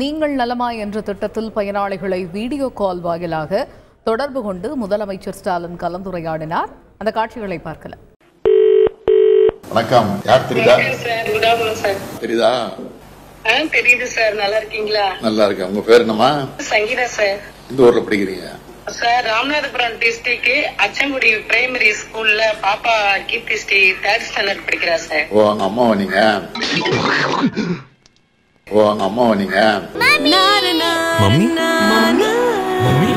நீங்கள் நலமா என்ற திட்டத்தில் பயனாளிகளை வீடியோ கால் வாயிலாக தொடர்பு கொண்டு முதலமைச்சர் ஸ்டாலின் கலந்துரையாடினார். அந்த காட்சிகளை பார்க்கலாம். வணக்கம். யார் தெரியுதா? தெரியுதா? தெரியுது சார். நல்லா இருக்கீங்களா? நல்லா இருக்கேன். உங்க பேர் என்னமா? சங்கீதா சார். இந்த ஊர்ல படிக்கிறீங்க? Sir, Ramanathapuram district Achankudi primary ஸ்கூல்ல பாப்பா கீர்த்தி ஸ்ரீ 3rd ஸ்டாண்டர்ட் படிக்கிறா சார். ஓ, அங்க அம்மாவா நீங்க? மம்மி மம்மி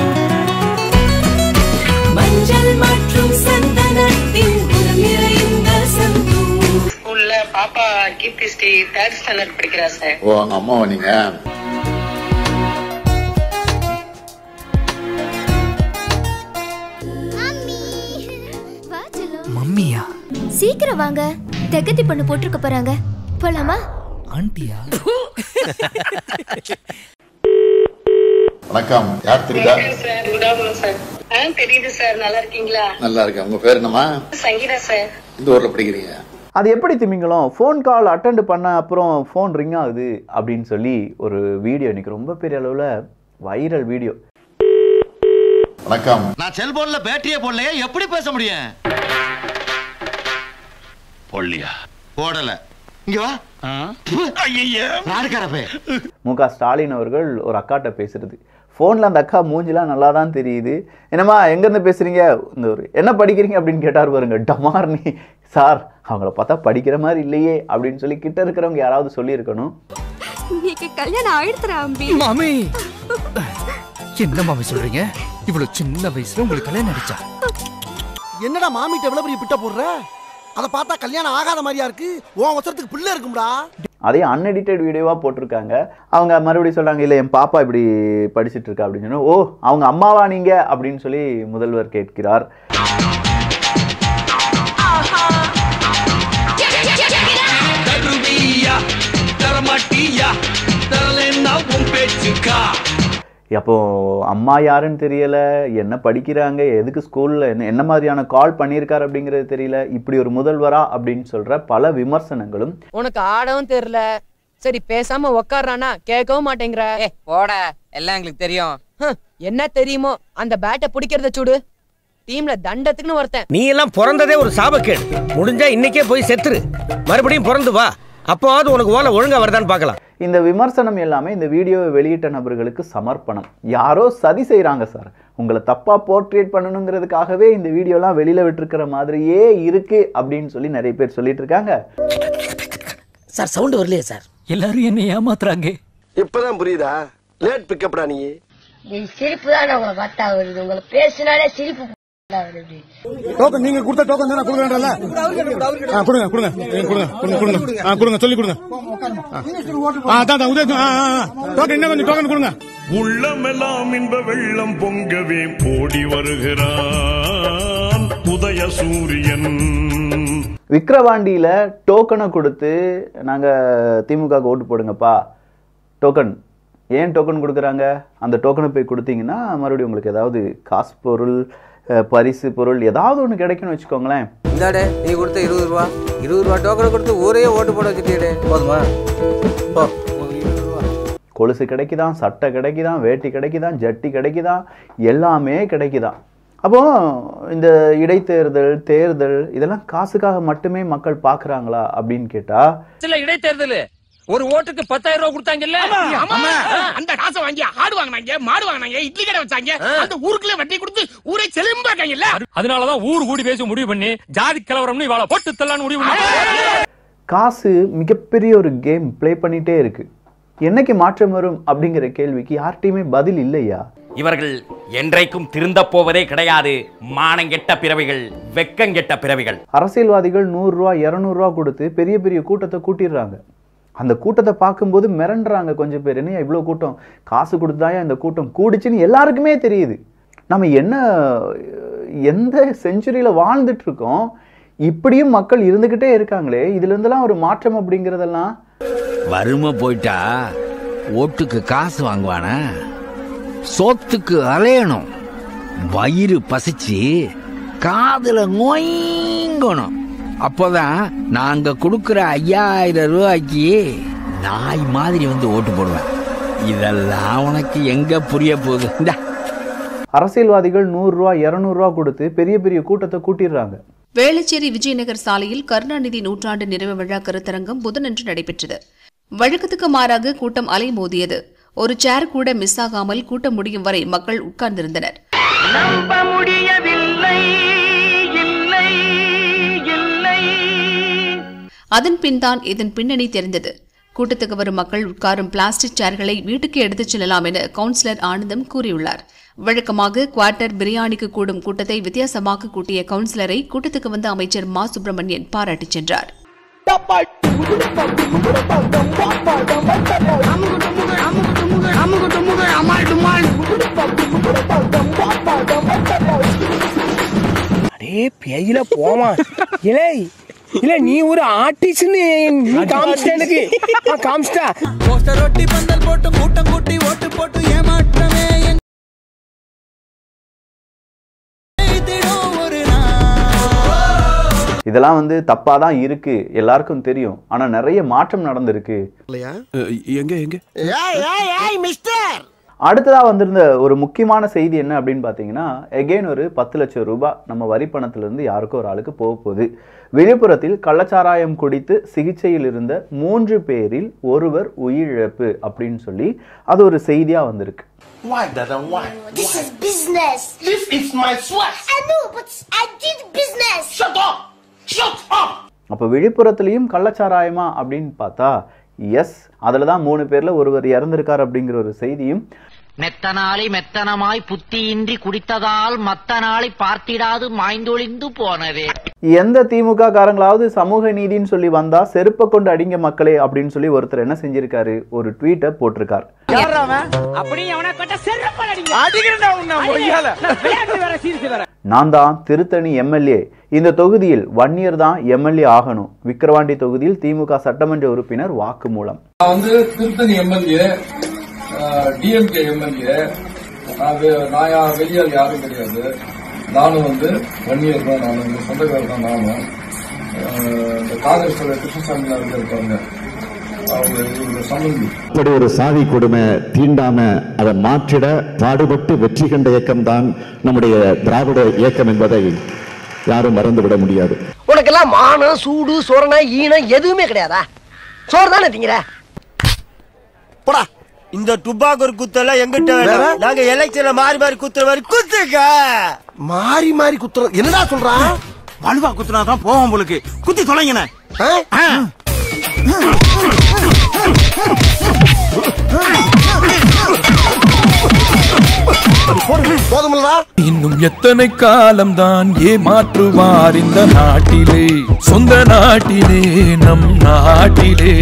மஞ்சள் மற்றும் சந்தனத்தின் நிறைந்த சந்தூர். ஸ்கூல்ல பாப்பா கீர்த்தி ஸ்ரீ 3rd ஸ்டாண்டர்ட் படிக்கிறா சார். ஓ, அங்க அம்மாவா நீங்க? மம்மியா? சீக்கிரம் வாங்க, தெகத்தி பண்ணு போட்டுருக்க போறாங்க. போலாமா? ஆண்டியா? வணக்கம். யார் தெரியுதா? சார். தெரியுது சார். நல்லா இருக்கீங்களா? நல்லா இருக்கேன். உங்க பேர் என்னமா? சங்கீதா சார். இந்த ஊர்ல படிக்கிறீங்க? அது எப்படி திமிங்கலம் ஃபோன் கால் அட்டெண்ட் பண்ண அப்புறம் ஃபோன் ரிங் ஆகுது அப்படின்னு சொல்லி ஒரு வீடியோ இன்னைக்கு ரொம்ப பெரிய அளவில் வைரல் வீடியோ. வணக்கம். நான் செல்போன்ல பேட்டரியே போடலையே, எப்படி பேச முடியும்? போடலையா? போடல. இங்க வா. மு.க. ஸ்டாலின் அவர்கள் ஒரு அக்காட்ட பேசுறது. ஃபோனில் அந்த அக்கா மூஞ்சிலாம் நல்லா தான் தெரியுது. என்னம்மா எங்கேருந்து பேசுகிறீங்க, இந்த ஒரு என்ன படிக்கிறீங்க அப்படின்னு கேட்டார் பாருங்க. டமார்னி சார் அவங்கள பார்த்தா படிக்கிற மாதிரி இல்லையே அப்படின்னு சொல்லி கிட்ட இருக்கிறவங்க யாராவது சொல்லியிருக்கணும். கல்யாணம் ஆயிடுத்துறா மாமி. என்ன மாமி சொல்றீங்க? இவ்வளவு சின்ன வயசுல உங்களுக்கு கல்யாணம் ஆயிடுச்சா? என்னடா மாமிட்ட எவ்வளவு பெரிய பிட்ட போடுற? அதை பார்த்தா கல்யாணம் ஆகாத மாதிரியா இருக்கு. உன் அவசரத்துக்கு பிள்ளை இருக்கும்டா. அதே அன்எடிட்டட் வீடியோவாக போட்டிருக்காங்க. அவங்க மறுபடியும் சொல்கிறாங்க, இல்லை என் பாப்பா இப்படி படிச்சுட்டு இருக்கா அப்படின்னு சொன்னா, ஓ அவங்க அம்மாவா நீங்க அப்படின்னு சொல்லி முதல்வர் கேட்கிறார். அப்போ அம்மா யாருன்னு தெரியல, என்ன படிக்கிறாங்க, எதுக்கு ஸ்கூல்ல என்ன மாதிரியான கால் பண்ணியிருக்காரு அப்படிங்கிறது தெரியல. இப்படி ஒரு முதல்வரா அப்படின்னு சொல்ற பல விமர்சனங்களும். உனக்கு ஆடவும் தெரியல, சரி பேசாம உக்காரானா கேட்கவும் மாட்டேங்கிற. போட, எல்லாம் எங்களுக்கு தெரியும். என்ன தெரியுமோ அந்த பேட்டை பிடிக்கிறத சூடு. டீம்ல தண்டத்துக்குன்னு ஒருத்தன். நீ எல்லாம் பிறந்ததே ஒரு சாபக்கேடு. முடிஞ்சா இன்னைக்கே போய் செத்துரு, மறுபடியும் பிறந்து வா. அப்போது உனக்கு ஓலை ஒழுங்கா வருதான்னு பார்க்கலாம். இந்த விமர்சனம் எல்லாமே இந்த வீடியோவை வெளியிட்ட நபர்களுக்கு சமர்ப்பணம். யாரோ சதி செய்கிறாங்க சார், உங்களை தப்பாக போர்ட்ரேட் பண்ணணுங்கிறதுக்காகவே இந்த வீடியோலாம் வெளியில் விட்டுருக்கிற மாதிரியே இருக்கு அப்படின்னு சொல்லி நிறைய பேர் சொல்லிட்டு இருக்காங்க. சார் சவுண்ட் வரலையே சார். எல்லாரும் என்ன ஏமாத்துறாங்க. இப்பதான் புரியுதா? லேட் பிக்கப்டா நீ. சிரிப்பு தான் உங்களை பார்த்தா வருது. உங்களை பேசினாலே சிரிப்பு. டோக்கன் நீங்க கொடுத்த டோக்கன் தான கொடுங்கறல. கொடுங்க கொடுங்க கொடுங்க கொடுங்க கொடுங்க சொல்லி கொடுங்க. அதான் உதய டோக்கன் இன்னும் கொஞ்சம் டோக்கன் கொடுங்க. உள்ளமெல்லாம் இன்ப வெள்ளம் பொங்கவே ஓடி வருகிறான் உதய சூரியன். விக்கிரவாண்டியில டோக்கனை கொடுத்து நாங்க திமுக ஓட்டு போடுங்கப்பா. டோக்கன் ஏன் டோக்கன் கொடுக்குறாங்க? அந்த டோக்கனை போய் கொடுத்தீங்கன்னா மறுபடியும் உங்களுக்கு ஏதாவது காசு பொருள், பரிசு பொருள் ஏதாவது ஒன்று கிடைக்கும்னு வச்சுக்கோங்களேன். இந்தாடே நீ கொடுத்த 20 ரூபா டோக்கனை கொடுத்து ஊரே ஓட்டு போட வச்சுட்டே போதுமா? கொலுசு கிடைக்குதான், சட்டை கிடைக்குதான், வேட்டி கிடைக்குதான், ஜட்டி கிடைக்குதான், எல்லாமே கிடைக்குதான். அப்போ இந்த இடைத்தேர்தல், தேர்தல் இதெல்லாம் காசுக்காக மட்டுமே மக்கள் பார்க்குறாங்களா அப்படின்னு கேட்டா, சில இடைத்தேர்தல் ஒரு ஓட்டுக்கு 10,000 ரூபாய் கொடுத்தாங்கல்ல, அந்த காசை வாங்கி ஆடு வாங்கினாங்க, மாடு வாங்கினாங்க, இட்லி கடை வச்சாங்க, அந்த ஊருக்குள்ள வட்டி கொடுத்து ஊரை செலும்பாக்காங்கல்ல. அதனாலதான் ஊர் கூடி பேசி முடிவு பண்ணி ஜாதி கலவரம்னு இவாள போட்டு தள்ளான்னு முடிவு பண்ணி காசு மிகப்பெரிய ஒரு கேம் பிளே பண்ணிட்டே இருக்கு. என்னைக்கு மாற்றம் வரும் அப்படிங்கிற கேள்விக்கு யார்கிட்டையுமே பதில் இல்லையா? இவர்கள் என்றைக்கும் திருந்த போவதே கிடையாது. மானங்கெட்ட பிறவிகள், வெக்கங்கெட்ட பிறவிகள். அரசியல்வாதிகள் 100 ரூபா 200 ரூபா கொடுத்து பெரிய பெரிய கூட்டத்தை கூட்டிடுறாங்க. அந்த கூட்டத்தை பார்க்கும்போது மிரண்டுறாங்க கொஞ்சம் பேர். என்ன இவ்வளோ கூட்டம், காசு கொடுத்தாயா இந்த கூட்டம் கூடிச்சுன்னு எல்லாருக்குமே தெரியுது. நம்ம எந்த செஞ்சுரியில் வாழ்ந்துட்டு இருக்கோம், இப்படியும் மக்கள் இருந்துக்கிட்டே இருக்காங்களே, இதுலேருந்துலாம் ஒரு மாற்றம் அப்படிங்கிறதெல்லாம். வறுமை போயிட்டா ஓட்டுக்கு காசு வாங்குவானா? சோத்துக்கு அலையணும், வயிறு பசிச்சு காதுல நோய்ங்கணும். அப்போதான் நாங்க கொடுக்குற 5000 ரூபாய்க்கு நாய் மாதிரி வந்து ஓட்டு போடுவேன். இதெல்லாம் உனக்கு எங்க புரிய போகுது? அரசியல்வாதிகள் 100 ரூபா 200 ரூபா கொடுத்து பெரிய பெரிய கூட்டத்தை கூட்டிடுறாங்க. வேளச்சேரி விஜயநகர் சாலையில் கருணாநிதி நூற்றாண்டு நிறைவு விழா கருத்தரங்கம் புதனன்று நடைபெற்றது. வழக்கத்துக்கு மாறாக கூட்டம் அலைமோதியது. ஒரு சேர் கூட மிஸ் ஆகாமல் கூட்டம் முடியும் வரை மக்கள் உட்கார்ந்திருந்தனர். நம்ப முடியவில்லை, இல்லை, இல்லை. அதன் பின்தான் இதன் பின்னணி தெரிந்தது. கூட்டத்துக்கு வரும் மக்கள் உட்காரும் பிளாஸ்டிக் சேர்களை வீட்டுக்கு எடுத்துச் செல்லலாம் என கவுன்சிலர் ஆனந்தம் கூறியுள்ளார். வழக்கமாக குவார்ட்டர் பிரியாணிக்கு கூடும் கூட்டத்தை வித்தியாசமாக கூட்டிய கவுன்சிலரை கூட்டத்துக்கு வந்த அமைச்சர் மா சுப்பிரமணியன் பாராட்டிச் சென்றார். பேயில போமா இலை இல்ல நீ ஒரு ஆர்டிஸ்ட்னு காமிச்சிட்ட காமிச்சிட்டா. ரொட்டி பந்தல் போட்டு கூட்டம் கூட்டி ஓட்டு போட்டு ஏமாற்றமே இதெல்லாம் வந்து தப்பா தான் இருக்கு, எல்லாருக்கும் தெரியும். ஆனா நிறைய மாற்றம் நடந்திருக்கு. அடுத்ததா வந்திருந்த ஒரு முக்கியமான செய்தி என்ன அப்படின்னு பாத்தீங்கன்னா, எகெயின் ஒரு 10 லட்சம் ரூபாய் நம்ம வரி பணத்திலிருந்து யாருக்கோ ஒரு ஆளுக்கு போக போகுது. விழுப்புரத்தில் கள்ளச்சாராயம் குடித்து சிகிச்சையில் இருந்த 3 பேரில் ஒருவர் உயிரிழப்பு அப்படின்னு சொல்லி அது ஒரு செய்தியா வந்திருக்கு. Why, Dada, why? This is business. This is my sweat. I know, but I did business. Shut up! Shut up! அப்ப விழுப்புரத்திலையும் கள்ளச்சாராயமா அப்படின்னு பார்த்தா எஸ், அதுல தான் 3 பேர்ல ஒருவர் இறந்திருக்கார் அப்படிங்கிற ஒரு செய்தியும். மெத்தனாளி மெத்தனமாய் புத்தியின்றி குடித்ததால் மத்த நாளை பார்த்திடாது மாய்ந்தொழிந்து போனதே. எந்த திமுக காரங்களாவது சமூக நீதின்னு சொல்லி வந்தா செருப்பை கொண்டு அடிங்க மக்களே அப்படின்னு சொல்லி ஒருத்தர் என்ன செஞ்சிருக்காரு, ஒரு ட்வீட்டை போட்டிருக்கார். நான் தான் திருத்தணி எம்எல்ஏ, இந்த தொகுதியில் 1 year தான் எம்எல்ஏ ஆகணும். விக்கிரவாண்டி தொகுதியில் திமுக சட்டமன்ற உறுப்பினர் வாக்குமூலம். நான் வந்து திருத்தணி எம்எல்ஏ, டிஎம்கே எம்எல்ஏ, நான் வெளியால் யாரும் கிடையாது. நானும் வந்து 1 year தான், நானும் சொந்தக்காரர் தான். நானும் இந்த காங்கிரஸ் கிருஷ்ணசாமி இருப்பாங்க, இப்படி ஒரு சாதி கொடுமை தீண்டாம அதை மாற்றிட பாடுபட்டு வெற்றி கண்ட இயக்கம் தான் நம்முடைய திராவிட இயக்கம் என்பதை யாரும் மறந்துவிட முடியாது. உனக்கெல்லாம் மானம் சூடு சொரணை ஈனம் எதுவுமே கிடையாதா? சோறு தானே திங்கிற? போடா. இந்த டுபாக்கோ குத்தெல்லாம் எங்கிட்ட நாங்க எலெக்ஷன்ல மாறி மாறி குத்துற மாதிரி குத்துக்க. மாறி மாறி குத்துற என்னடா சொல்றான்? வலுவா குத்துனாதான் போவோம் உங்களுக்கு. குத்தி தொலைங்கன. இன்னும் எத்தனை காலம்தான் ஏமாற்றுவார் இந்த நாட்டிலே, சொந்த நாட்டிலே, நம் நாட்டிலே.